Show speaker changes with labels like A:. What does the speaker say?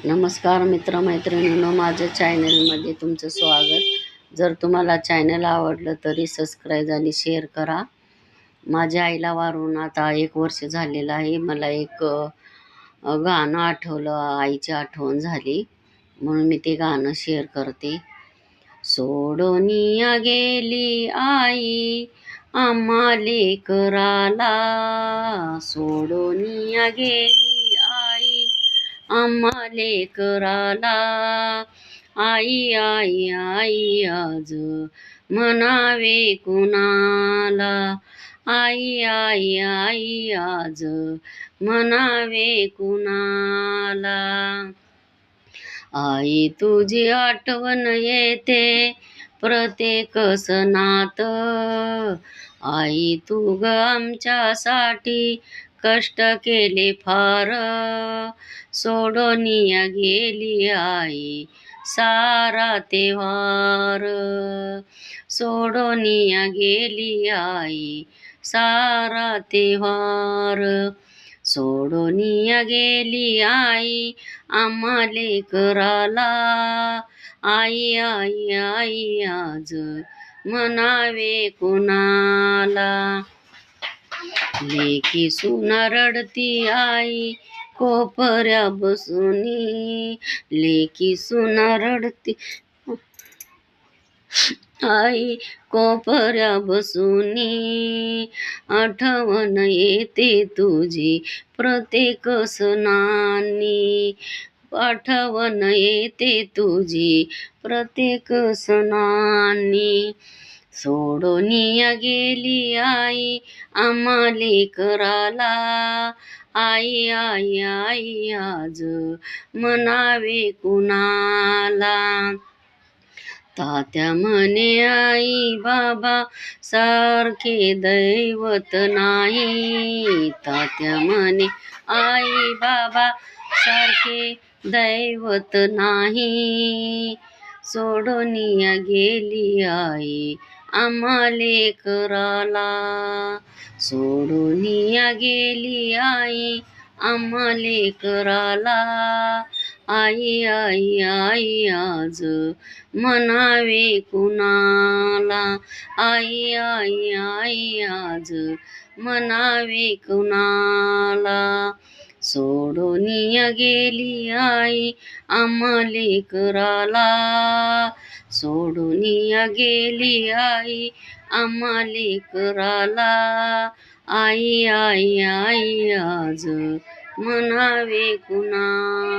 A: नमस्कार मित्रमैत्रिणींनो, माझ्या चॅनलमध्ये तुमचं स्वागत. जर तुम्हाला चॅनल आवडलं तरी सबस्क्राईब आणि शेअर करा. माझ्या आईला वारून आता 1 वर्ष झालेलं आहे. मला एक गाणं आठवलं, आईची आठवण झाली म्हणून मी ते गाणं शेअर करते. सोडोनिया गेली आई आम्हा लेकराला, सोडोनिया गेली आई आम्हा लेकराला. आई आई आई आज म्हणावे कुणाला, आई आई आई आज म्हणावे कुणाला. आई तुझी आठवण येते प्रत्येक सणात, आई तू ग आमच्यासाठी कष्ट केले फार. सोडोनिया गेली आई सारा तेव्हार, सोडोनिया गेली आई सारा तेव्हार. सोडोनिया गेली आई आम्हा लेकराला, आई आई आई आज म्हणावे कुणाला. लेकी सुना रडती आई कोपऱ्या बसूनी, लेकी सुना रडती आई कोपऱ्या बसूनी. आठवण येते तुझी प्रत्येक सणानी, आठवण येते तुझी प्रत्येक सणानी. सोडोनिया गेली आई आम्हा लेकराला, आई आई आई आज म्हणावे कुणाला. तात्या म्हणे आई बाबा सारखे दैवत नाही, तात्या म्हणे आई बाबा सारखे दैवत नाही. सोडोनिया गेली आई आम्हा लेकराला, सोडोनिया गेली आई आम्हा लेकराला. आई आई आई आज म्हणावे कुणाला, आई आई आई आज म्हणावे कुणाला. सोडोनिया गेली आई आम्हा लेकराला, सोडोनिया गेली आई आम्हा लेकराला. आई आई आई आज म्हणावे कुणाला.